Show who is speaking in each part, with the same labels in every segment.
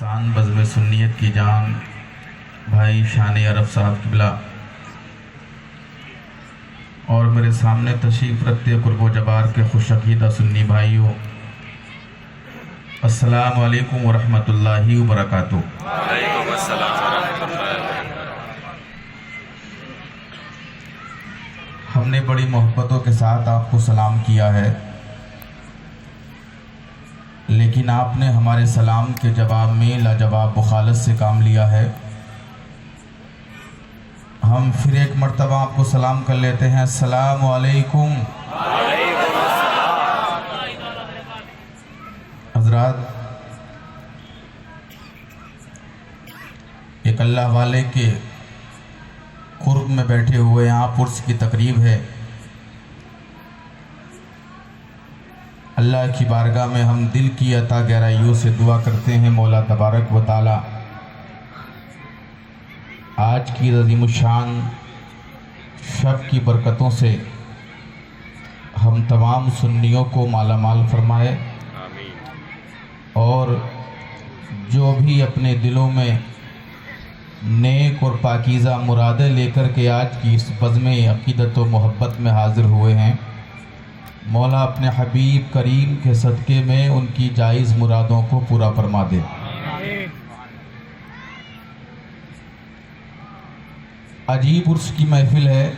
Speaker 1: سان بزم سنیت کی جان بھائی شان عرف صاحب قبلہ اور میرے سامنے تشریف رکھتے قرب و جبار کے خوش عقیدہ سنی بھائیوں، السلام علیکم ورحمۃ اللہ وبرکاتہ۔
Speaker 2: وعلیکم السلام ورحمۃ اللہ وبرکاتہ۔
Speaker 1: ہم نے بڑی محبتوں کے ساتھ آپ کو سلام کیا ہے، لیکن آپ نے ہمارے سلام کے جواب میں لاجواب مخالص سے کام لیا ہے۔ ہم پھر ایک مرتبہ آپ کو سلام کر لیتے ہیں، السلام علیکم۔ حضرات، ایک اللہ والے کے قرب میں بیٹھے ہوئے یہاں عرس کی تقریب ہے۔ اللہ کی بارگاہ میں ہم دل کی عطا گہرائیوں سے دعا کرتے ہیں، مولا تبارک و تعالی آج کی عظیم الشان شب کی برکتوں سے ہم تمام سنیوں کو مالا مال فرمائے، اور جو بھی اپنے دلوں میں نیک اور پاکیزہ مرادیں لے کر کے آج کی اس بزم عقیدت و محبت میں حاضر ہوئے ہیں، مولا اپنے حبیب کریم کے صدقے میں ان کی جائز مرادوں کو پورا فرما دے۔ عجیب عرس کی محفل ہے۔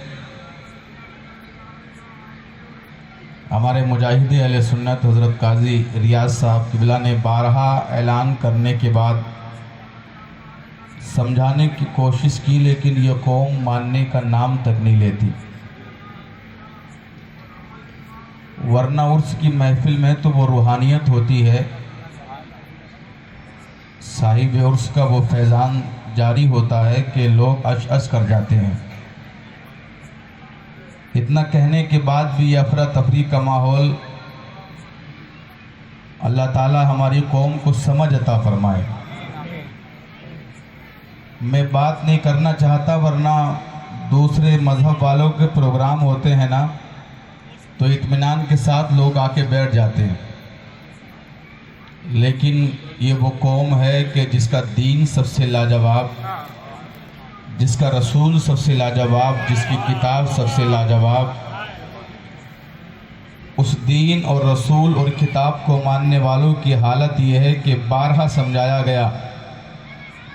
Speaker 1: ہمارے مجاہد اہل سنت حضرت قاضی ریاض صاحب قبلہ نے بارہا اعلان کرنے کے بعد سمجھانے کی کوشش کی، لیکن یہ قوم ماننے کا نام تک نہیں لیتی، ورنہ عرس کی محفل میں تو وہ روحانیت ہوتی ہے، صاحب عرس کا وہ فیضان جاری ہوتا ہے کہ لوگ عش عش کر جاتے ہیں۔ اتنا کہنے کے بعد بھی یہ افراتفری کا ماحول، اللہ تعالی ہماری قوم کو سمجھ عطا فرمائے۔ میں بات نہیں کرنا چاہتا، ورنہ دوسرے مذہب والوں کے پروگرام ہوتے ہیں نا تو اطمینان کے ساتھ لوگ آ کے بیٹھ جاتے ہیں، لیکن یہ وہ قوم ہے کہ جس کا دین سب سے لاجواب، جس کا رسول سب سے لاجواب، جس کی کتاب سب سے لاجواب، اس دین اور رسول اور کتاب کو ماننے والوں کی حالت یہ ہے کہ بارہا سمجھایا گیا،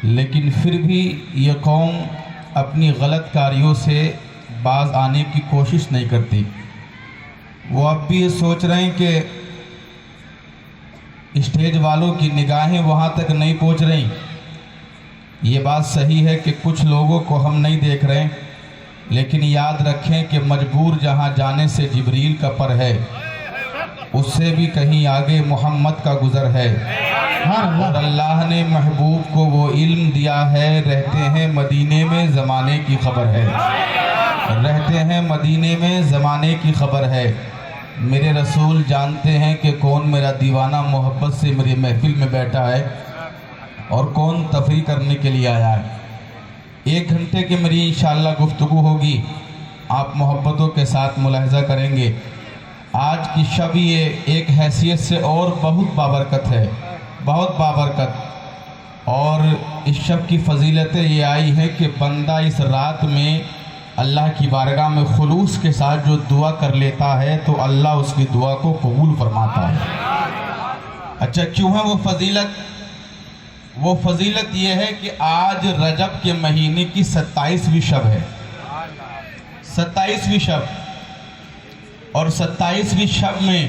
Speaker 1: لیکن پھر بھی یہ قوم اپنی غلط کاریوں سے باز آنے کی کوشش نہیں کرتی۔ وہ اب بھی یہ سوچ رہے ہیں کہ اسٹیج والوں کی نگاہیں وہاں تک نہیں پہنچ رہی۔ یہ بات صحیح ہے کہ کچھ لوگوں کو ہم نہیں دیکھ رہے ہیں، لیکن یاد رکھیں کہ مجبور جہاں جانے سے جبریل کا پر ہے، اس سے بھی کہیں آگے محمد کا گزر ہے، اور اللہ نے محبوب کو وہ علم دیا ہے، رہتے ہیں مدینے میں زمانے کی خبر ہے، رہتے ہیں مدینے میں زمانے کی خبر ہے۔ میرے رسول جانتے ہیں کہ کون میرا دیوانہ محبت سے میری محفل میں بیٹھا ہے اور کون تفریح کرنے کے لیے آیا ہے۔ 1 گھنٹے کی میری انشاءاللہ گفتگو ہوگی، آپ محبتوں کے ساتھ ملاحظہ کریں گے۔ آج کی شب یہ ایک حیثیت سے اور بہت بابرکت ہے، بہت بابرکت، اور اس شب کی فضیلتیں یہ آئی ہے کہ بندہ اس رات میں اللہ کی بارگاہ میں خلوص کے ساتھ جو دعا کر لیتا ہے تو اللہ اس کی دعا کو قبول فرماتا ہے۔ اچھا، کیوں ہے وہ فضیلت؟ وہ فضیلت یہ ہے کہ آج رجب کے مہینے کی 27ویں شب ہے، 27ویں شب، اور 27ویں شب میں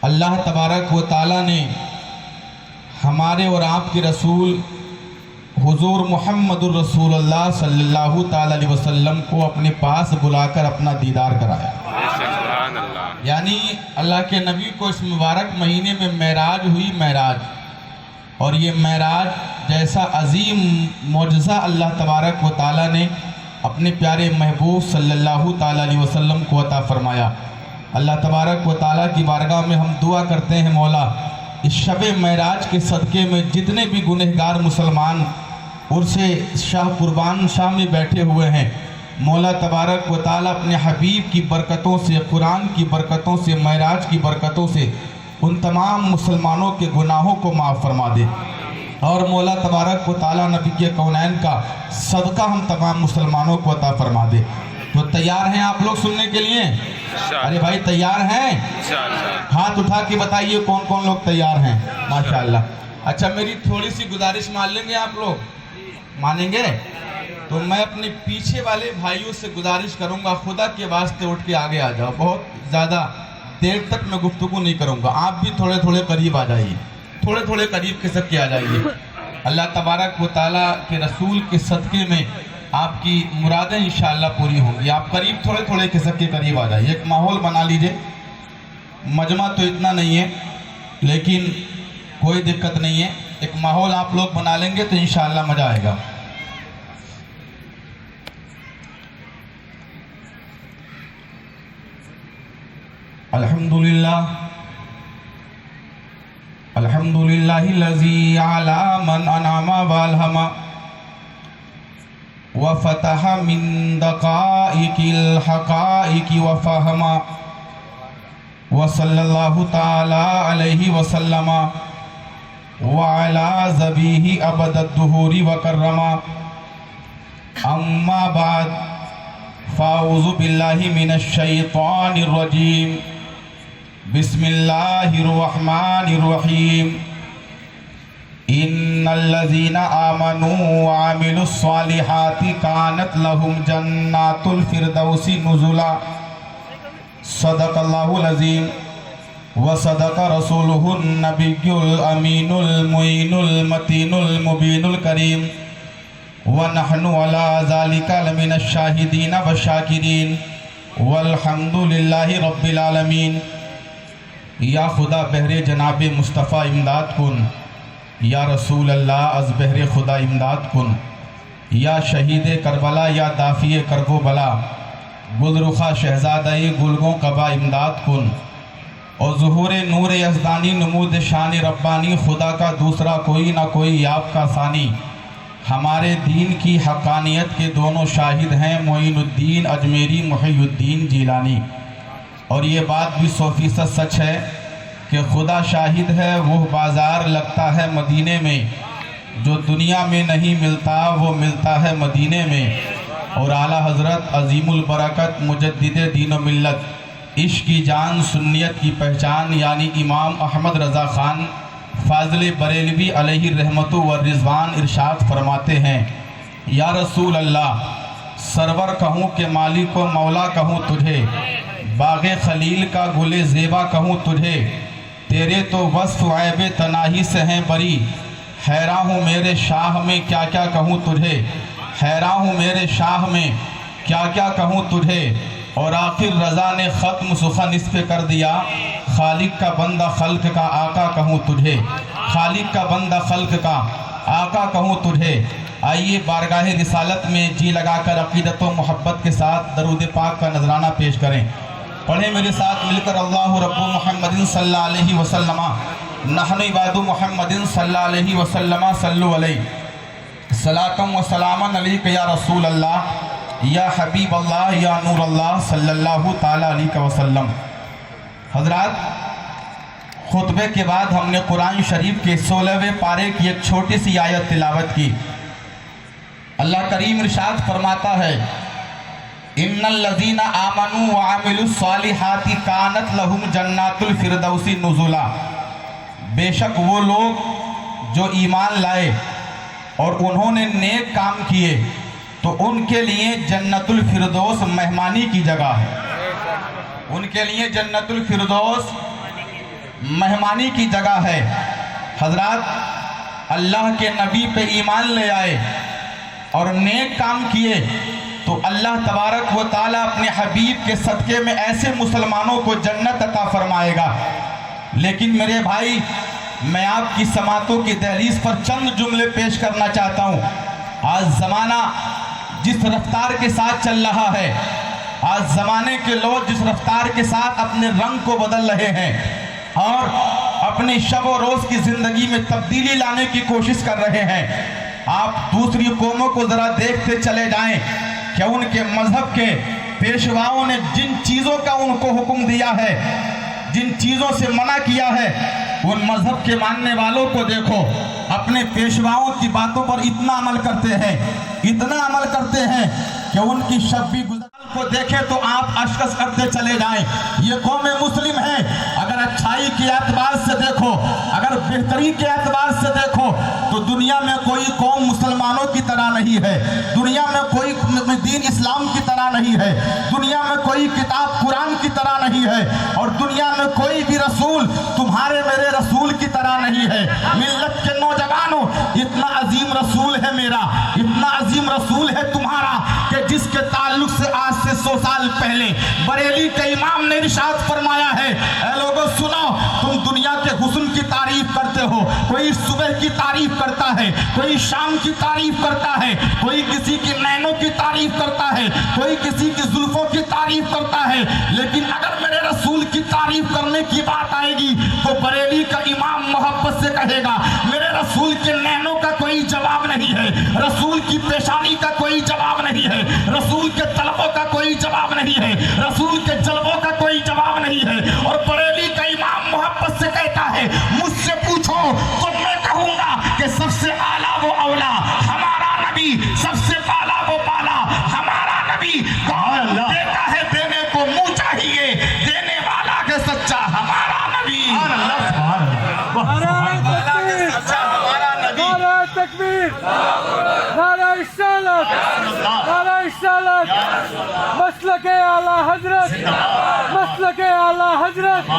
Speaker 1: اللہ تبارک و تعالی نے ہمارے اور آپ کے رسول حضور محمد الرسول اللہ صلی اللہ تعالی علیہ وسلم کو اپنے پاس بلا کر اپنا دیدار کرایا۔ یعنی اللہ کے نبی کو اس مبارک مہینے میں معراج ہوئی، معراج، اور یہ معراج جیسا عظیم معجزہ اللہ تبارک و تعالی نے اپنے پیارے محبوب صلی اللہ تعالی علیہ وسلم کو عطا فرمایا۔ اللہ تبارک و تعالی کی بارگاہ میں ہم دعا کرتے ہیں، مولا اس شب معراج کے صدقے میں جتنے بھی گنہگار مسلمان عرس شاہ قربان شاہ میں بیٹھے ہوئے ہیں، مولا تبارک و تعالی اپنے حبیب کی برکتوں سے، قرآن کی برکتوں سے، معراج کی برکتوں سے ان تمام مسلمانوں کے گناہوں کو معاف فرما دے۔ اور مولا تبارک و تعالیٰ نبی کے کونین کا صدقہ ہم تمام مسلمانوں کو عطا فرما دے۔ تو تیار ہیں آپ لوگ سننے کے لیے؟ ارے بھائی تیار ہیں؟ ہاتھ اٹھا کے بتائیے کون کون لوگ تیار ہیں؟ ماشاءاللہ۔ اچھا میری تھوڑی سی گزارش مان لیں گے آپ لوگ؟ مانیں گے؟ تو میں اپنے پیچھے والے بھائیوں سے گزارش کروں گا خدا کے واسطے اٹھ کے آگے آ جاؤ، بہت زیادہ دیر تک میں گفتگو نہیں کروں گا، آپ بھی تھوڑے تھوڑے قریب آ جائیے، تھوڑے تھوڑے قریب کھسک کے آ جائیے۔ اللہ تبارک و تعالیٰ کے رسول کے صدقے میں آپ کی مرادیں انشاءاللہ پوری ہوں گی۔ آپ قریب تھوڑے تھوڑے کھسک کے قریب آ جائیے، ایک ماحول بنا لیجئے۔ مجمع تو اتنا نہیں ہے لیکن کوئی دقت نہیں ہے، ایک ماحول آپ لوگ بنا لیں گے تو انشاءاللہ مزہ آئے گا۔ الحمدللہ الحمدللہ الذی علی من انعم والہم وفتح من دقائق الحقائق وفہم وصلی اللہ تعالی علیہ وسلم وعلی ذبیہ ابد الدہور وکرم اما بعد فاعوذ باللہ من الشیطان الرجیم بسم اللہ الرحمن الرحیم ان الذین آمنوا وعملوا الصالحات کانت لهم جنات الفردوس نزلا صدق اللہ العظیم وصدق رسولہ النبی الامین المعین المتین المبین الکریم ونحن علی ذالک لمن الشاہدین والشاکرین والحمد للہ رب العالمین۔ یا خدا بہر جناب مصطفیٰ امداد کن، یا رسول اللہ از بہر خدا امداد کن، یا شہید کربلا یا دافی کرب و بلا گلرخا شہزادہ گلگوں قبا امداد کن، اور ظہور نور یزدانی نمود شان ربانی خدا کا دوسرا کوئی نہ کوئی آپ کا ثانی۔ ہمارے دین کی حقانیت کے دونوں شاہد ہیں معین الدین اجمیری محی الدین جیلانی، اور یہ بات بھی 100% سچ ہے کہ خدا شاہد ہے وہ بازار لگتا ہے مدینے میں، جو دنیا میں نہیں ملتا وہ ملتا ہے مدینے میں۔ اور اعلیٰ حضرت عظیم البرکت مجدد دین و ملت عشق کی جان سنیت کی پہچان یعنی امام احمد رضا خان فاضل بریلوی علیہ رحمت و رضوان ارشاد فرماتے ہیں، یا رسول اللہ سرور کہوں کہ مالک و مولا کہوں تجھے، باغ خلیل کا گل زیبا کہوں تجھے، تیرے تو وصف عیب تناہی سے ہیں بری، حیران ہوں میرے شاہ میں کیا کیا کہوں تجھے، حیران ہوں میرے شاہ میں کیا کیا کہوں تجھے۔ اور آخر رضا نے ختم سخن اس پہ کر دیا، خالق کا بندہ خلق کا آقا کہوں تجھے، خالق کا بندہ خلق کا آقا کہوں تجھے۔ آئیے بارگاہ رسالت میں جی لگا کر عقیدت و محبت کے ساتھ درود پاک کا نذرانہ پیش کریں۔ پڑھیں میرے ساتھ مل کر اللہ رب محمد صلی اللہ علیہ وسلم نحن عباد محمد صلی اللہ علیہ وسلم صلو علیہ صلاۃ و سلام علیک یا رسول اللہ یا حبیب اللہ یا نور اللہ صلی اللہ تعالی علیہ وسلم۔ حضرات خطبے کے بعد ہم نے قرآن شریف کے 16ویں پارے کی ایک چھوٹی سی آیت تلاوت کی۔ اللہ کریم ارشاد فرماتا ہے، ان الذین آمنوا وعملوا الصالحات کانت لهم جنات الفردوس نزلا، بے شک وہ لوگ جو ایمان لائے اور انہوں نے نیک کام کیے تو ان کے لیے جنت الفردوس مہمانی کی جگہ ہے، ان کے لیے جنت الفردوس مہمانی کی جگہ ہے۔ حضرات اللہ کے نبی پہ ایمان لے آئے اور نیک کام کیے تو اللہ تبارک و تعالیٰ اپنے حبیب کے صدقے میں ایسے مسلمانوں کو جنت عطا فرمائے گا۔ لیکن میرے بھائی میں آپ کی سماعتوں کی دہلیز پر چند جملے پیش کرنا چاہتا ہوں۔ آج زمانہ جس رفتار کے ساتھ چل رہا ہے، آج زمانے کے لوگ جس رفتار کے ساتھ اپنے رنگ کو بدل رہے ہیں اور اپنی شب و روز کی زندگی میں تبدیلی لانے کی کوشش کر رہے ہیں، آپ دوسری قوموں کو ذرا دیکھتے چلے جائیں کہ ان کے مذہب کے پیشواؤں نے جن چیزوں کا ان کو حکم دیا ہے، جن چیزوں سے منع کیا ہے، उन मजहब के मानने वालों को देखो, अपने पेशवाओं की बातों पर इतना अमल करते हैं, इतना अमल करते हैं कि उनकी शब्बी गुजर को देखे तो आप अशकस करते चले जाएं। ये कौम मुस्लिम है। अगर अच्छाई के एतबार से देखो, अगर बेहतरी के एतबार से देखो तो दुनिया में कोई कौम मुसलमानों की तरह नहीं है, दुनिया में कोई दीन इस्लाम की तरह नहीं है, दुनिया में कोई किताब कुरान की तरह नहीं है, और दुनिया में कोई भी रसूल तुम्हारे मेरे रसूल की तरह नहीं है। मिल्लत के नौजवानों, इतना अजीम रसूल है मेरा, इतना अजीम रसूल है तुम्हारा कि जिसके ताल्लुक से आज से 100 साल पहले बरेली के इमाम ने इरशाद फरमाया है, ऐ लोगों सुनो, तुम दुनिया के हुस्न की तारीफ करते हो, कोई सुबह की तारीफ करता है, कोई शाम की तारीफ करता है, कोई किसी की नैनों की तारीफ करता है, कोई किसी की जुल्फों की तारीफ करता है, लेकिन अगर मेरे रसूल की तारीफ करने की बात आएगी तो बरेली का इमाम मोहब्बत से कहेगा, मेरे रसूल के नैनों का कोई जवाब नहीं है, रसूल की पेशानी का कोई जवाब नहीं है, रसूल के तलबों का कोई जवाब नहीं है, रसूल के जलबों का कोई जवाब नहीं है। और बरेली का इमाम मोहब्बत से कहता है, मुझसे पूछो तो मैं कहूंगा कि सबसे आला वो औला हमारा नबी, सबसे पाला वो पाला हमारा नबी। कौन देता है देने को मुंह चाहिए, देने वाला के सच्चा हमारा नबी।
Speaker 3: तकबीर, नारा रिसालत, नारा रिसालत, मसलके आला हजरत, मसलके आला हजरत,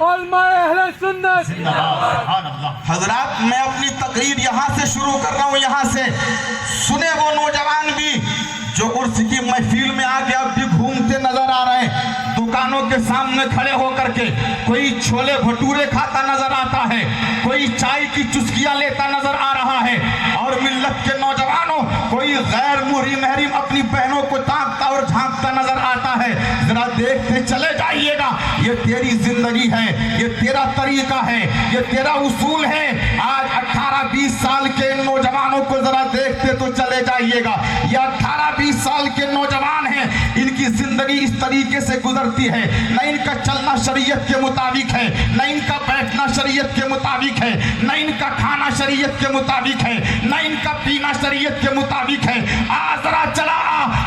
Speaker 3: उलमाए अहले सुन्नत।
Speaker 1: हजरात, मैं अपनी तकरीर यहाँ से शुरू कर रहा हूँ। यहाँ से सुने वो नौजवान भी जो उर्स की महफिल में आके अब भी घूमते नजर आ रहे हैं, दुकानों के सामने खड़े होकर के कोई छोले भटूरे खाता नजर आता है, कोई चाय की चुस्कियां लेता नजर आ रहा है, और मिल्लत के नौजवानों कोई गैर मुहरी महरीम अपनी बहनों को ताकता और झांकता नजर आता है। जरा देखते चले जाइएगा, ये तेरी जिंदगी है, ये तेरा तरीका है, ये तेरा उसूल है। आज 18-20 साल के नौजवानों को जरा देखते तो चले जाइएगा। ये 18-20 साल के नौजवान हैं, इनकी जिंदगी इस तरीके से गुजरती है, न इनका चलना शरीयत के मुताबिक है, न इनका बैठना शरीयत के मुताबिक है, न इनका खाना शरीयत के मुताबिक है, न इनका पीना शरीयत के मुताबिक है। आज जरा चला,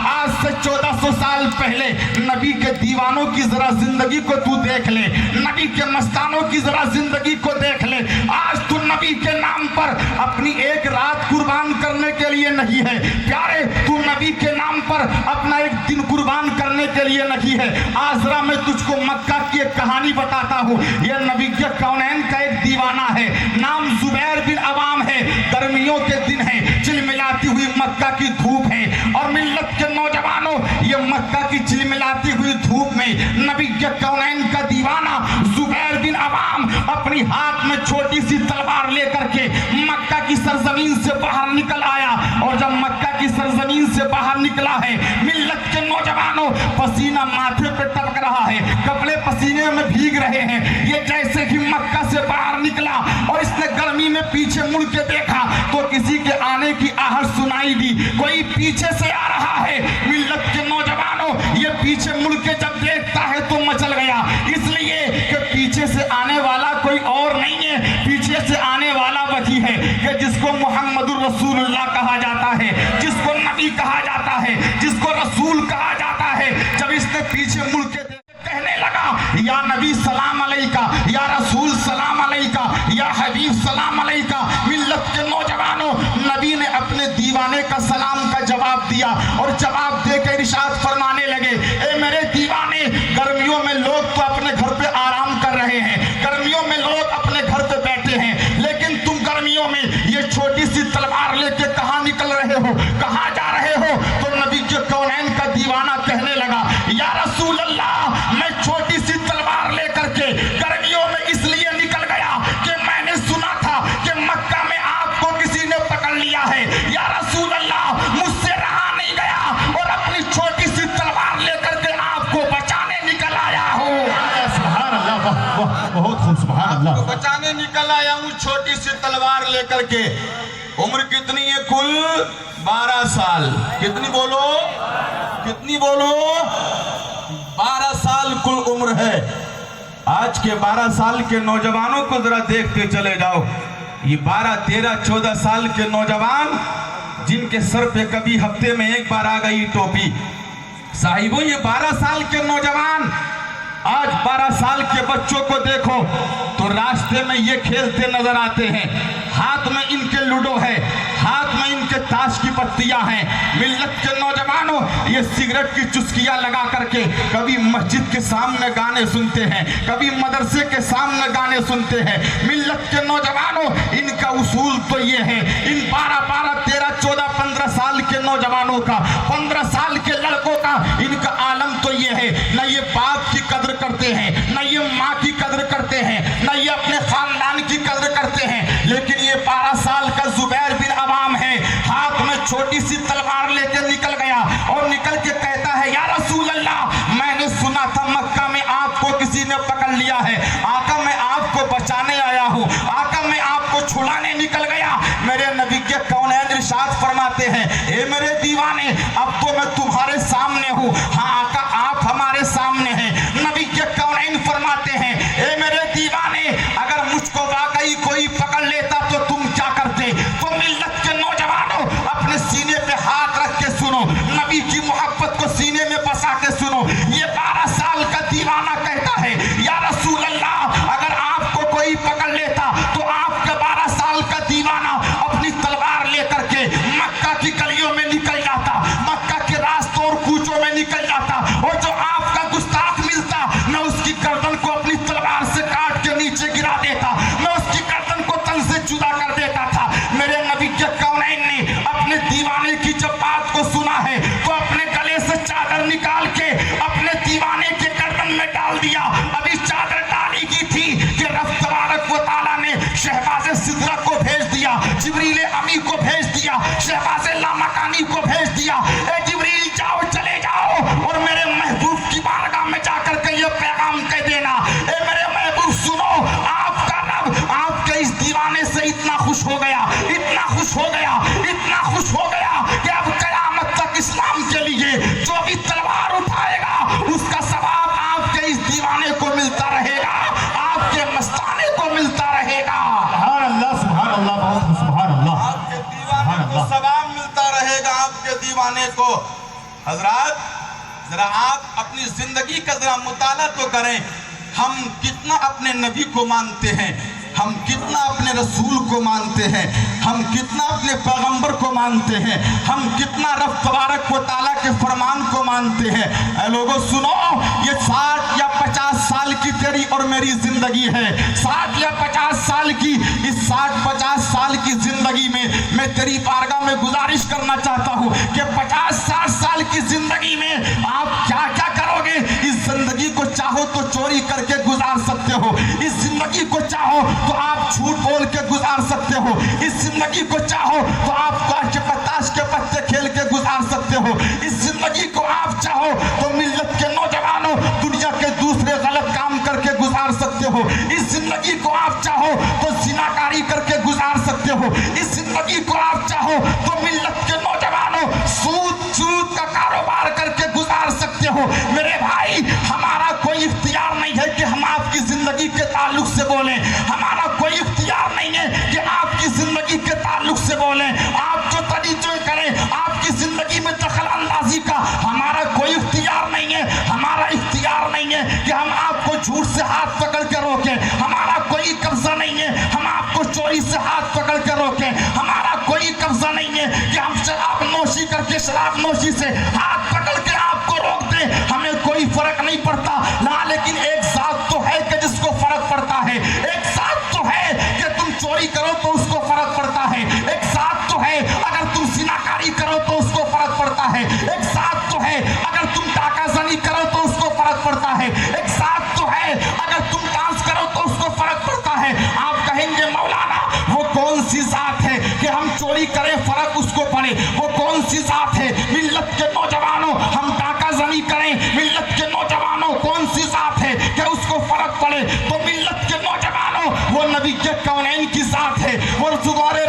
Speaker 1: आज से 1400 साल पहले नबी के दीवानों की जरा जिंदगी को तू देख ले, नबी के मस्तानों की जरा जिंदगी को देख ले। आज तू नबी के नाम पर अपनी एक रात कुर्बान करने के लिए नहीं है प्यारे, तू नबी के नाम पर अपना एक दिन कुर्बान करने के लिए नहीं है। आज जरा मैं तुझको मक्का की एक कहानी बताता हूँ। यह नबी के कौनैन का एक दीवाना है, नाम जुबैर बिन अवाम है। गर्मियों के दिन है, चिलमिलाती हुई मक्का की धूप है, और मिल्लत के नौजवानों, ये मक्का की चिलमिलाती हुई धूप में नबी के कौनैन का दीवाना जुबैर बिन अवाम अपनी हाथ में छोटी सी तलवार लेकर के मक्का की सरजमीन से बाहर निकल आया। और जब मक्का की सरजमीन से बाहर निकला है, मिल्लत के नौजवानों, पसीना माथे पे टपक रहा है, कपड़े पसीने में भीग रहे हैं। ये जैसे कि मक्का से बाहर निकला और इसने गर्मी में पीछे मुड़ के देखा तो किसी के आने की आहट सुनाई दी, कोई पीछे से आ रहा है। मिल्लत के नौजवानों, ये पीछे मुड़ के जब देखता है तो मचल गया, इसलिए कि पीछे से आने वाला कोई और नहीं है, पीछे से आने वाला वही है कि जिसको मुहम्मदुर रसूलुल्लाह कहा जाता है, जिसको नबी कहा जाता है, जिसको रसूल कहा जाता है। जब इसने पीछे मुड़ के कहने लगा, या नबी सलाम अलैका, या रसूल सलाम अलैका, या हबीब सलाम अलैका। मिल्लत के नौजवानों, नबी ने अपने दीवाने का सलाम का जवाब दिया और जवाब देकर इरशाद फरमाने लगे, ए मेरे दीवाने, गर्मियों में लोग तो अपने घर पे आराम कर रहे हैं, गर्मियों में लोग अपने घर पे बैठे हैं, लेकिन तुम गर्मियों में ये छोटी सी तलवार लेके कहाँ निकल रहे हो, कहाँ जा रहे हो? तो नबी के कौनैन का दीवाना कहने लगा, या रसूल अल्लाह, मैं छोटी सी तलवार लेकर के गर्मियों में इसलिए निकल गया कि मैंने सुना था कि मक्का में आपको किसी ने पकड़ लिया है। या रसूल अल्लाह, मुझसे रहा नहीं गया और अपनी छोटी सी तलवार लेकर के आपको बचाने निकल आया हूँ। सुभान अल्लाह, बहुत खूब, सुभान अल्लाह। तो बचाने निकल आया हूँ छोटी सी तलवार लेकर के। उम्र कितनी है कुल? 12 साल। कितनी बोलो, कितनी बोलो? 12 साल कुल उम्र है। آج کے 12 سال کے نوجوانوں کو ذرا دیکھتے چلے جاؤ. یہ 12, 13, 14 سال کے نوجوان جن کے سر پہ کبھی ہفتے میں ایک بار آ گئی ٹوپی. صاحبوں یہ 12 سال کے نوجوان آج 12 سال کے بچوں کو دیکھو تو راستے میں یہ کھیلتے نظر آتے ہیں. ہاتھ میں ان کے لوڈو ہے, ہاتھ میں ان کے تاش کی پتیاں ہیں. ملت کے نوجوانوں یہ سگریٹ کی چسکیاں لگا کر کے کبھی مسجد کے سامنے گانے سنتے ہیں, کبھی مدرسے کے سامنے گانے سنتے ہیں. ملت کے نوجوانوں ان کا اصول تو یہ ہے, ان 12, 13, 14, 15 سال کے نوجوانوں کا, 15 سال کے لڑکوں کا ان کا عالم تو یہ ہے, نہ یہ باپ کی قدر کرتے ہیں, نہ یہ ماں کی قدر کرتے ہیں, نہ یہ اپنے خاندان کی قدر کرتے ہیں. لیکن یہ 12 سال کا زبیر بن عوام ہے, ہاتھ میں چھوٹی سی تلوار لے کے نکل گیا اور نکل کے کہتا ہے یا رسول اللہ, میں نے سنا تھا مکہ میں آپ کو کسی نے پکڑ لیا ہے, آقا میں آپ کو بچانے آیا ہوں, آقا میں آپ کو چھڑانے نکل گیا. میرے نبی کے کونین ارشاد فرماتے ہیں اے میرے دیوانے اب تو میں تمہارے سامنے ہوں. ہاں آقا آپ ہمارے سامنے ہیں. نبی کے کونین فرماتے ہیں اے میرے دیوانے اگر مجھ کو واقعی کوئی پکڑ لیتا تو تم کیا کرتے؟ تو ملت کے نوجوانوں اپنے سینے پہ ہاتھ رکھ کے سنو, نبی کی محبت کو سینے میں بسا کے سنو. یہ 12 سال کا دیوانہ کہتا ہے یا رسول اللہ اگر آپ کو کوئی پکڑ لیتا تو آپ کا 12 سال کا دیوانہ اپنی تلوار لے کر کے مکہ کی گلیوں میں نکل جاتا, مکہ کے راستوں اور کوچوں میں نکل جاتا, اور جو آپ کا گستاخ ملتا میں اس کی گردن کو اپنی تلوار سے کاٹ کے نیچے گرا دیتا, میں اس کی گردن کو تن سے جدا کر دیتا تھا. میرے نبی کے کونین نے اپنے دیوانے کی جب بات کو سنا ہے تو اپنے گلے سے چادر نکال کے اپنے دیوانے کے گردن میں ڈال دیا. ابھی چادر ڈالی کی تھی کہ رب تبارک و تعالیٰ نے شہباز سدرہ کو بھیج دیا, جبریل امی کو بھیج دیا, شہباز لامکانی کو بھیج دیا. اے جبریل جاؤ, چلے جاؤ اور میرے محبوب کی بارگاہ میں جا کر کے یہ پیغام کہہ دینا اے میرے محبوب سنو, آپ کا رب آپ کے اس دیوانے سے اتنا خوش ہو گیا, اتنا خوش ہو گیا, اتنا خوش ہو گیا کہ اب قیامت تک اسلام کے لیے جو بھی تلوار اٹھائے گا اس کا ثواب آپ کے اس دیوانے کو ملتا رہے گا, آپ کے مستانے کو ملتا رہے گا.
Speaker 4: سبحان اللہ, سبحان اللہ, بہت سبحان اللہ.
Speaker 1: آپ کے دیوانے کو ثواب ملتا رہے گا, آپ کے دیوانے کو. حضرات ذرا آپ اپنی زندگی کا ذرا مطالعہ تو کریں. ہم کتنا اپنے نبی کو مانتے ہیں, ہم کتنا اپنے رسول کو مانتے ہیں, ہم کتنا اپنے پیغمبر کو مانتے ہیں, ہم کتنا رب تبارک و تعالیٰ کے فرمان کو مانتے ہیں. اے لوگوں سنو, یہ 60 یا 50 سال کی تیری اور میری زندگی ہے. 60 یا 50 سال کی اس 60-50 سال کی زندگی میں تیری بارگاہ میں گزارش کرنا چاہتا ہوں کہ 50-60 سال کی زندگی میں آپ کیا کیا کرو گے. اس زندگی کو چاہو تو چوری کر کے گزار سکتے ہو, اس زندگی کو چاہو تو آپ جھوٹ بول کے گزار سکتے ہو, اس زندگی کو چاہو تو آپ تاش کے پتے کھیل کے گزار سکتے ہو, اس زندگی کو آپ چاہو تو ملت کے نوجوانوں دنیا کے دوسرے غلط کام کر کے گزار سکتے ہو, اس زندگی کو آپ چاہو تو زناکاری کر کے گزار سکتے ہو, اس زندگی کو آپ چاہو تو ملت کے نوجوانوں سود کا کاروبار کر کے گزار سکتے ہو. میرے بھائی ہمارا کوئی اختیار نہیں ہے کہ ہم آپ کی زندگی کے تعلق سے بولیں, ہمارا کوئی اختیار نہیں ہے کہ آپ کی زندگی کے تعلق سے بولیں. آپ جو طریقے کریں آپ کی زندگی میں دخل اندازی کا ہمارا کوئی اختیار نہیں ہے. ہمارا اختیار نہیں ہے کہ ہم آپ کو جھوٹ سے ہاتھ پکڑ کے روکیں, ہمارا کوئی قبضہ نہیں ہے ہم آپ کو چوری سے ہاتھ پکڑ کے روکیں, ہمارا کوئی قبضہ نہیں ہے کہ ہم شراب نوشی کر کے شراب نوشی سے ہاتھ پکڑ کے آپ کو روک دیں. ہمیں کوئی فرق نہیں پڑتا نا, لیکن ایک ذات تو ہے کہ جس کو فرق پڑتا ہے, ایک ذات تو ہے کہ تم چوری کرو تو اس کو فرق پڑتا ہے, ایک ذات تو ہے اگر تم زناکاری کرو تو اس کو فرق پڑتا ہے, ایک ذات تو ہے اگر تم ڈاکہ زنی کرو تو اس کو فرق پڑتا ہے, ایک ذات تو ہے اگر تم ڈانس کرو تو اس کو فرق پڑتا ہے. آپ کہیں گے مولانا وہ کون سی ذات ہے کہ ہم چوری کریں فرق اس کو پڑے, وہ کون سی ذات ہے ملت کے نوجوانوں ہم ڈاکہ زنی کریں, ملت کے نوجوانوں کون سی ذات ہے کہ اس کو فرق پڑے. تو ملت کے نوجوانوں وہ نبی کے کونین کی ذات ہے, وہ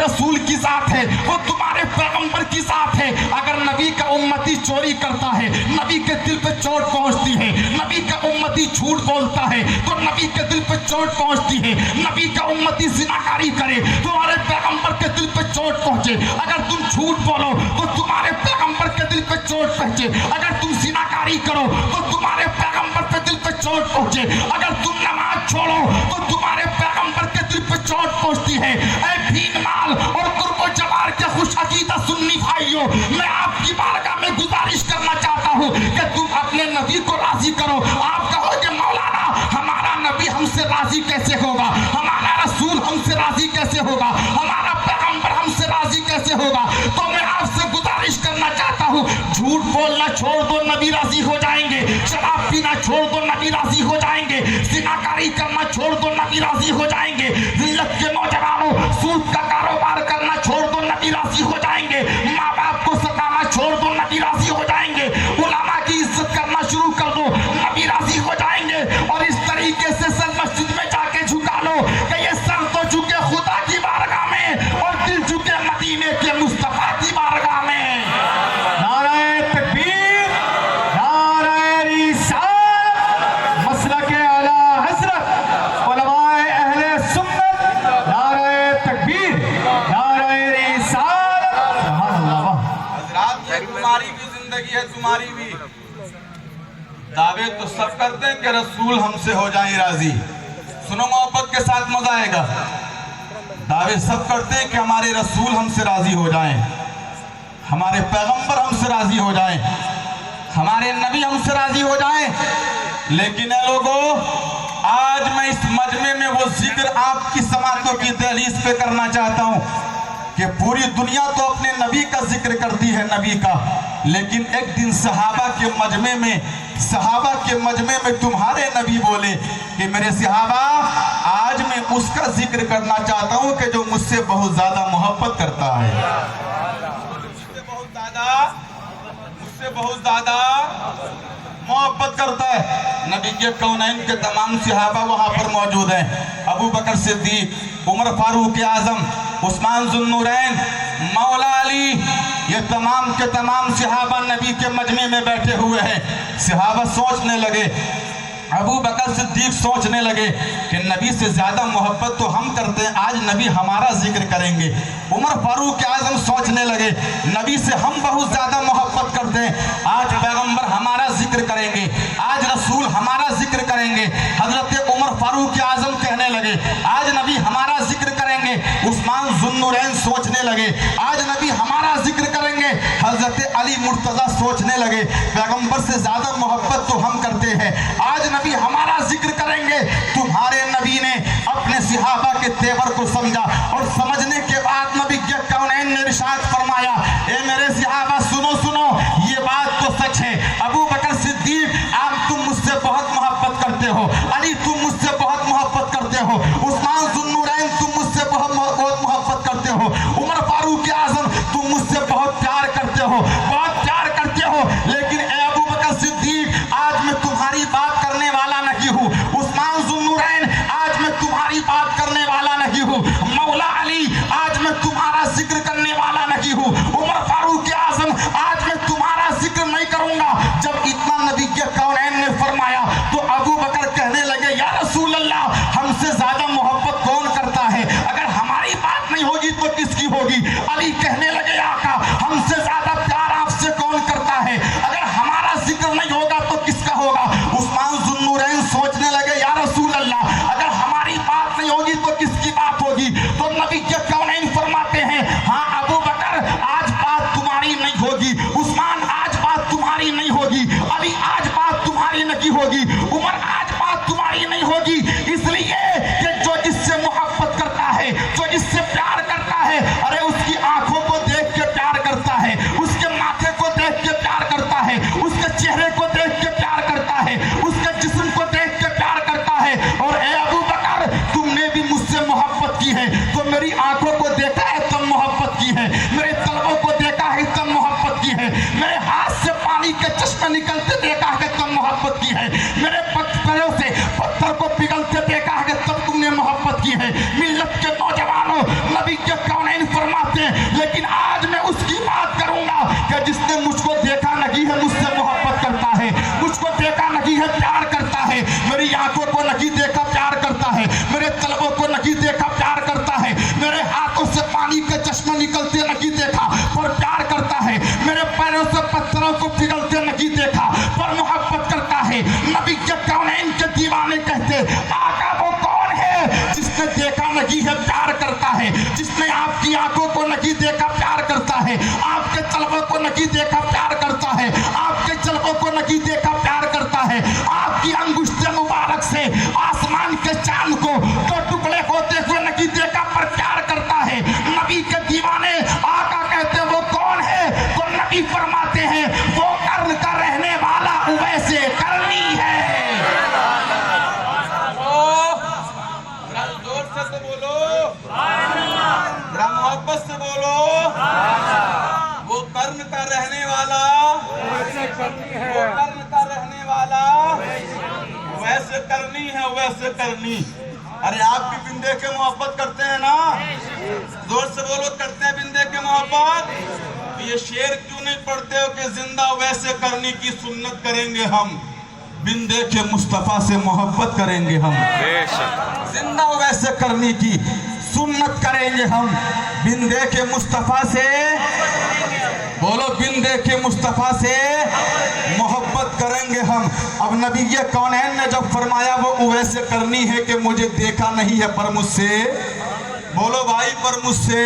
Speaker 1: رسول کی ذات ہے, وہ تمہارے پیغمبر کی ذات ہے. اگر نبی کا امتی
Speaker 4: चोरी करता है, नबी के दिल पे चोट पहुंचती है। नबी का उम्मती झूठ बोलता है तो नबी के दिल पे चोट पहुंचती है। नबी का उम्मती ज़िनाकारी करे तो हमारे पैगंबर के दिल पे चोट पहुंचे। अगर तुम झूठ बोलो तो तुम्हारे पैगंबर के दिल पे चोट पहुंचे। अगर तुम ज़िनाकारी करो तो तुम्हारे पैगंबर के दिल पे चोट पहुंचे। अगर तुम नमाज छोड़ो तो तुम्हारे पैगंबर के दिल पे चोट पहुंचती है। ऐ भीन माल और कुर्बो जवार के खुश अकीदा सुन्नी भाइयों, मैं आपकी बारगाह में गुजारिश करना चाहता हूँ कि तुम अपने नबी को राजी करो। आप कहोगे मौलाना हमारा नबी हमसे राजी कैसे होगा, हमारा रसूल हमसे राजी कैसे होगा, हमारा पैगंबर हमसे राजी कैसे होगा? तो मैं आपसे गुजारिश करना चाहता हूँ, झूठ बोलना छोड़ दो, नबी राजी हो जाएंगे। शराब पीना छोड़ दो, नबी राजी हो जाएंगे। ज़िनाकारी करना छोड़ दो, नबी राजी हो जाएंगे। जिल्लत के नौजवानों, सूद का कारोबार करना छोड़ दो, नबी राजी हो जाएंगे। माँ बाप को सताना छोड़ दो, नबी राजी हो जाएंगे। उलमा की इज्जत करना शुरू कर दो, नबी राजी हो जाएंगे। और इस तरीके से सर मस्जिद में जाके झुका लो कि ये सर तो झुके खुदा की बारगाह में और दिल झुके मदीने के मुस्तफा की बारगाह में। नारे तकबीर, नारे रिसालत, मसलके आला हज़रत, उलमाए अहले सुन्नत, नारे तकबीर, नारे रिसालत, सुभान अल्लाह।
Speaker 1: हजरात, ये तुम्हारी भी जिंदगी है, तुम्हारी भी। दावे तो सब करते हैं कि रसूल हमसे हो जाए राजी। सुनो, मोहब्बत के साथ मजा आएगा। दावे सब करते हैं कि हमारे रसूल हमसे राजी हो जाएं, हमारे पैगंबर हमसे राजी हो जाएं, हमारे नबी हमसे राजी हो जाएं। लेकिन ऐ लोगों, आज मैं इस मजमे में वो जिक्र आपकी समातों की दहलीज पे करना चाहता हूँ कि पूरी दुनिया तो अपने नबी का जिक्र करती है, नबी का, लेकिन एक दिन सहाबा के मजमे में तुम्हारे नबी बोले कि मेरे सहाबा, आज मैं उसका जिक्र करना चाहता हूँ कि जो मुझसे बहुत ज्यादा मोहब्बत करता है, मुझसे बहुत ज्यादा मोहब्बत करता है। नबी के कौनैन के तमाम सहाबा वहाँ पर मौजूद हैं। अबू बकर सिद्दीक, उमर फारूक आजम, उस्मान ज़ुन्नूरैन, मौला अली, ये तमाम के तमाम सहाबा नबी के मजमे में बैठे हुए हैं। सहाबा सोचने लगे, अबू बकर सिद्दीक सोचने लगे कि नबी से ज़्यादा मोहब्बत तो हम करते हैं, आज नबी हमारा जिक्र करेंगे। उमर फारूक आजम सोचने लगे, नबी से हम बहुत ज़्यादा मोहब्बत करते हैं, आज पैगंबर हमारा जिक्र करेंगे, आज रसूल हमारा जिक्र करेंगे। हजरत उमर फारूक आजम कहने लगे, आज नबी हमारा जिक्र करेंगे। उस्मान ज़ुन्नूरैन सोचने लगे, आज नबी हमारा जिक्र करेंगे। हजरत अली मुर्तज़ा सोचने लगे, पैगंबर से ज़्यादा मोहब्बत तो हम करते हैं, आज नबी हमारा जिक्र करेंगे। तुम्हारे नबी ने अपने सहाबा के तेवर को समझा और समझने के बाद नबी के कौनैन ने इरशाद फरमाया, ए मेरे सहाबा सुनो सुनो, ये बात तो सच है। अबू बकर सिद्दीक, आप तुम मुझसे बहुत मोहब्बत करते हो, अली तुम मुझसे बहुत मोहब्बत करते हो, उस्मान ज़ुन्नूरैन तुम मुझसे बहुत मोहब्बत करते हो, उमर फारूक आजम तुम मुझसे बहुत प्यार करते हो, बहुत प्यार करते हो। लेकिन ए अबू बकर सिद्दीक, आज मैं तुम्हारी बात करने वाला नहीं हूँ। उस्मान ज़ुन्नूरैन, आज मैं तुम्हारी बात करने वाला नहीं हूँ। मौला अली, आज मैं तुम्हारा जिक्र करने वाला नहीं हूँ। उमर फारूक आजम, आज मैं तुम्हारा जिक्र नहीं करूंगा। जब इतना नबी के कौनैन ने फरमाया तो अबू बकर कहने लगे, या रसूल अल्लाह, हमसे ज्यादा मोहब्बत कौन करता है? अगर हमारी बात नहीं होगी तो किसकी होगी? अली कहने लगे, आका, हमसे ज्यादा प्यार आपसे कौन करता है? अगर हमारा जिक्र नहीं होगा तो किसका होगा? उस्मान ज़ुन्नूरैन सोचने लगे, या रसूल अल्लाह, अगर हमारी बात नहीं होगी तो किसकी बात होगी? तो नबी के कौनैन फरमाते हैं, हाँ अबू बकर, आज बात तुम्हारी नहीं होगी। उस्मान, आज बात तुम्हारी नहीं होगी। अली, आज बात तुम्हारी नहीं होगी। उमर, आज बात तुम्हारी नहीं होगी। इसलिए कि जो जिससे मोहब्बत करता है, जो जिससे प्यार करता है, अरे उसकी आंखों को देख के प्यार करता है, उसके माथे को देख के प्यार करता है, उसके चेहरे को देख के प्यार करता है, उसके जिस्म को देख के प्यार करता है। और ए अबू बकर, तुमने भी मुझसे मोहब्बत की है तो मेरी आंखों को देखा है तब मोहब्बत की है, मेरे तलवों को देखा है तब मोहब्बत की है, मेरे हाथ से पानी के चश्मे निकलते देखा है तब मोहब्बत की है, मेरे पैरों से पत्थर को पिघलते देखा है तब तुमने मोहब्बत की है। मिल्लत के नौजवानों, नबी के कौनैन फरमाते हैं, लेकिन आज मैं उसकी बात करूंगा कि जिसने मुझको देखा नहीं
Speaker 4: पिघलते नहीं देखा पर प्यार करता है, मेरे पैरों से पत्थरों को पिघलते नहीं देखा पर मोहब्बत करता है। नबी के कौनैन के दीवाने कहते आका वो कौन है जिसने देखा नहीं है प्यार करता है, जिसने आपकी आंखों को नहीं देखा प्यार करता है, आपके तलबों को नहीं देखा प्यार करता है, आपके जलबों को नहीं देखा प्यार करता है, आपकी अंगुष्ठे मुबारक से आसमान के चांद को दो टुकड़े होते हुए नहीं देखा पर प्यार करता है। नबी के दीवाने आका कहते वो कौन है तो नबी फरमाते हैं वो कर्न का रहने वाला उवैसे करनी है।
Speaker 1: जोर से तो बोलो, मोहब्बत से बोलो, वो कर्न का रहने वाला,
Speaker 3: वैसे करनी
Speaker 1: वो
Speaker 3: है,
Speaker 1: कर्न का रहने वाला वैसे करनी है, वैसे करनी। अरे आप भी बिंदे के मोहब्बत करते हैं ना? जोर से बोलो, करते हैं बिंदे के मोहब्बत? तो ये शेर क्यों नहीं पढ़ते हो कि जिंदा वैसे करनी की सुन्नत करेंगे हम, बिंदे के मुस्तफा से मोहब्बत करेंगे हम,
Speaker 2: बेशक
Speaker 4: जिंदा वैसे करनी की सुन्नत करेंगे हम, बिंदे के मुस्तफा से बोलो, बिंदे के मुस्तफा से मोहब्बत करेंगे हम। अब नबी ये कौनैन ने जब फरमाया वो उवैसे करनी है कि मुझे देखा नहीं है पर मुझसे, बोलो भाई, पर मुझसे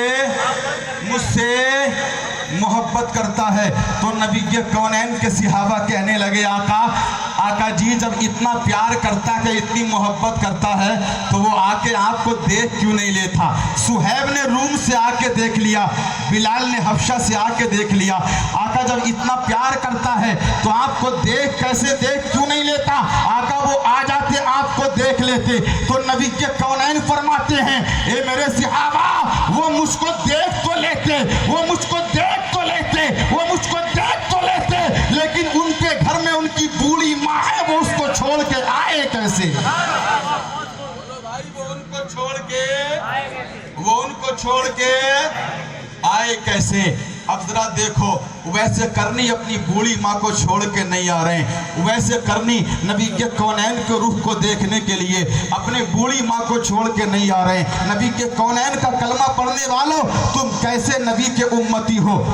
Speaker 4: मोहब्बत करता है, तो नबी के कौनैन के सहाबा कहने लगे आका जी जब इतना प्यार करता है, इतनी मोहब्बत करता है तो वो आके आपको देख क्यों नहीं लेता? सुहैब ने रूम से आके देख लिया, बिलाल ने हफ्शा से आके देख लिया। आका जब इतना प्यार करता है तो आपको देख क्यों नहीं लेता? आका वो आ जाते आपको देख लेते। तो नबी के कौनैन फरमाते हैं ए मेरे सहाबा, वो मुझको देख तो लेते, वो मुझको देख तो लेते, वो मुझको देख तो लेते, लेकिन उनके घर में उनकी बूढ़ी माँ है, वो उसको छोड़ के आए कैसे?
Speaker 1: भाई वो उनको छोड़ के आए कैसे? अब जरा देखो, वैसे करनी अपनी बूढ़ी माँ को छोड़ के नहीं आ रहे हैं, वैसे करनी नबी के कौनैन के रूह को देखने के लिए अपने बूढ़ी माँ को छोड़ के नहीं आ रहे हैं। नबी के कौनैन का कलमा पढ़ने वालों, तुम कैसे नबी के उम्मती हो?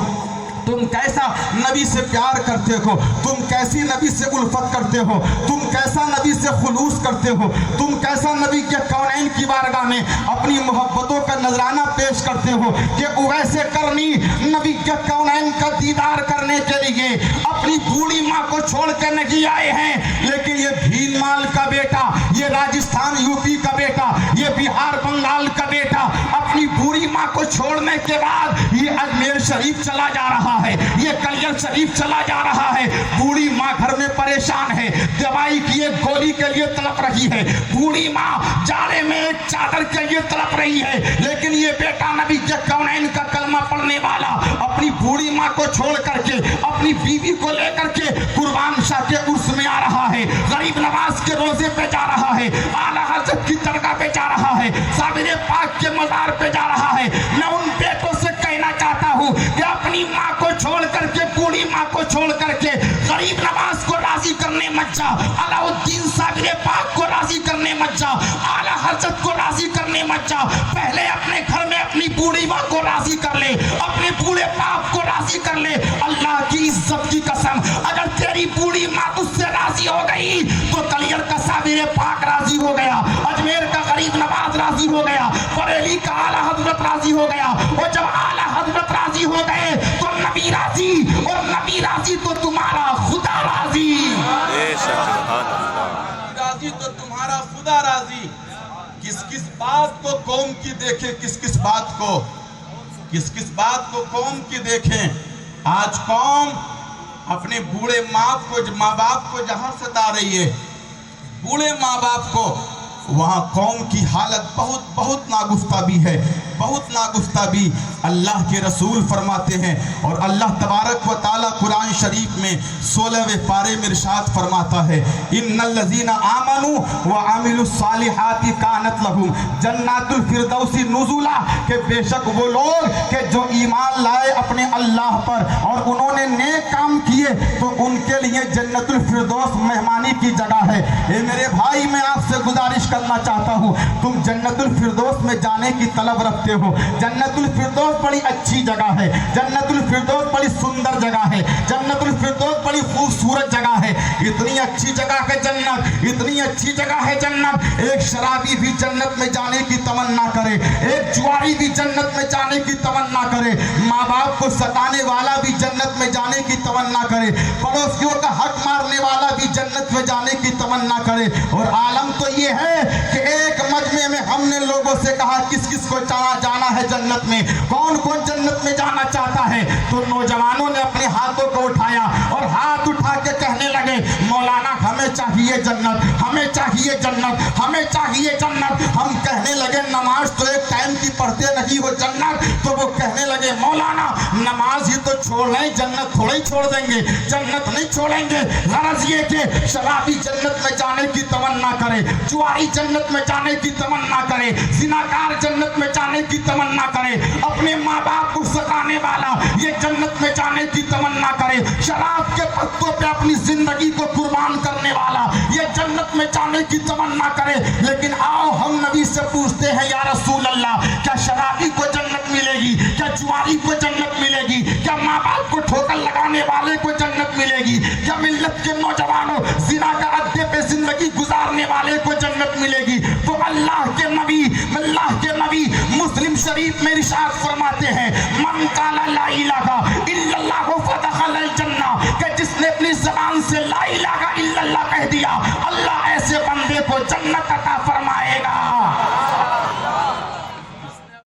Speaker 1: तुम कैसा नबी से प्यार करते हो? तुम कैसी नबी से उल्फत करते हो? तुम कैसा नबी से खुलूस करते हो? तुम कैसा नबी के कौनैन की बारगाह में अपनी मोहब्बतों का नजराना पेश करते हो कि वैसे करनी नबी के कौनैन का दीदार करने के लिए अपनी बूढ़ी माँ को छोड़ के नहीं आए हैं। लेकिन ये भीनमाल का बेटा, ये राजस्थान यूपी का बेटा, ये बिहार बंगाल का बेटा अपनी बूढ़ी माँ को छोड़ने के बाद ये अजमेर शरीफ चला जा रहा है, ये कलियर शरीफ चला जा रहा है। बूढ़ी माँ घर में परेशान है, दवाई की एक गोली के लिए तड़प रही है, बूढ़ी माँ जाड़े में एक चादर के लिए तड़प रही है। लेकिन ये बेटा नबी के कौनैन का कलमा पढ़ने वाला अपनी बूढ़ी माँ को छोड़ करके अपनी बीवी को लेकर के कुर्बान शाह के उर्स में आ रहा है, गरीब नवाज के रोजे पे जा रहा है, आला हज़रत की दरगाह पे जा रहा है, साबिर पाक के मज़ार पे जा रहा है। मैं उन बेटों से कहना चाहता हूँ कि अपनी माँ को छोड़ करके, बूढ़ी माँ को छोड़ करके गरीब नवाज को राजी करने मत जा, अलाउद्दीन साबिर पाक को राजी करने मत जा, आला हज़रत को राजी करने मत जा। पहले अपने घर में अपनी बूढ़ी माँ को राजी कर ले, अपने बूढ़े बाप को राजी कर ले। अल्लाह की इज्जत की कसम, अगर तेरी बूढ़ी माँ तुझसे राजी हो गई तो कलियर का साबिर पाक राजी हो गया, अजमेर का गरीब नवाज राजी हो गया, बरेली का आला हज़रत राजी हो गया। और जब आला हज़रत राजी हो गए तो नबी राजी, और नबी राजी तो तुम्हारा खुदा राजी, राजी तो तुम्हारा खुदा राजी। किस किस बात को कौम की देखे, किस किस बात को कौम की देखें। आज कौम अपने बूढ़े माँ बाप को जहां सता रही है, बूढ़े माँ बाप को, वहाँ कौम की हालत बहुत नागुफ्ता भी है, बहुत नागुफ्ता भी। अल्लाह के रसूल फरमाते हैं, और अल्लाह तबारक व ताला कुरान शरीफ में 16वें पारे में इरशाद फरमाता है, इन्नल्लज़ीना आमनू व अमिलुस सालिहाति कानत लहुम जन्नातुल फिरदौसी नुज़ुला, के बेशक वो लोग के जो ईमान लाए अपने अल्लाह पर और उन्होंने नेक काम किए तो
Speaker 4: ان کے لیے जन्नतुल फिरदौस मेहमानी की जगह है। ए मेरे भाई, मैं आपसे गुजारिश करना चाहता हूँ, तुम जन्नतुल फिरदौस में जाने की तलब रखते हो। जन्नतुल फिरदौस बड़ी अच्छी जगह है, जन्नतुल फिरदौस बड़ी सुंदर जगह है, जन्नतुल फिरदौस बड़ी खूबसूरत जगह है। इतनी अच्छी जगह है जन्नत, इतनी अच्छी जगह है जन्नत, एक शराबी भी जन्नत में जाने की तमन्ना करे, एक जुआरी भी जन्नत में जाने की तमन्ना करे, माँ बाप को सताने वाला भी जन्नत में जाने की तमन्ना करे, पड़ोसियों का हक मारने वाला भी जन्नत में जाने की तमन्ना करे। और आलम तो ये है कि एक मजमे में हमने लोगों से कहा किस किस को जाना है जन्नत में, कौन कौन जन्नत में जाना चाहता है, तो नौजवानों ने अपने हाथों को उठाया और हाथ उठा के कहने लगे, मौलाना हमें चाहिए जन्नत, हमें चाहिए जन्नत, हमें चाहिए जन्नत। हम कहने लगे नमाज तो एक टाइम की पढ़ते नहीं हो जन्नत, तो वो कहने लगे मौलाना नमाज ही तो छोड़ रहे, जन्नत थोड़ा ही छोड़ देंगे, जन्नत नहीं छोड़ेंगे। गरज ये कि शराबी जन्नत में जाने की तमन्ना करे, जुआरी जन्नत में जाने की तमन्ना करे, जिनाकार जन्नत में जाने की तमन्ना करे, अपने माँ बाप को सताने वाला ये जन्नत में जाने की तमन्ना करे, शराब के पत्तों पे अपनी जिंदगी को कुर्बान करने वाला ये जन्नत में जाने की तमन्ना करे। लेकिन आओ हम नबी से पूछते हैं, या रसूल अल्लाह, क्या शराबी को जन्नत मिलेगी, क्या जुआरी को जन्नत मिलेगी, क्या माँ बाप को ठोकर लगाने वाले को जन्नत मिलेगी, क्या मिल्लत के नौजवानों जिना का अड्डे पे जिंदगी गुजारने वाले को जन्नत मिलेगी? तो अल्लाह के नबी मुस्लिम शरीफ में इरशाद फरमाते हैं, मन काला ला इलाहा इल्लल्लाह फदखल जन्ना, कि जिसने अपनी ज़बान से ला इलाहा इल्लल्लाह कह दिया, अल्लाह ऐसे बंदे को जन्नत अता फरमाएगा।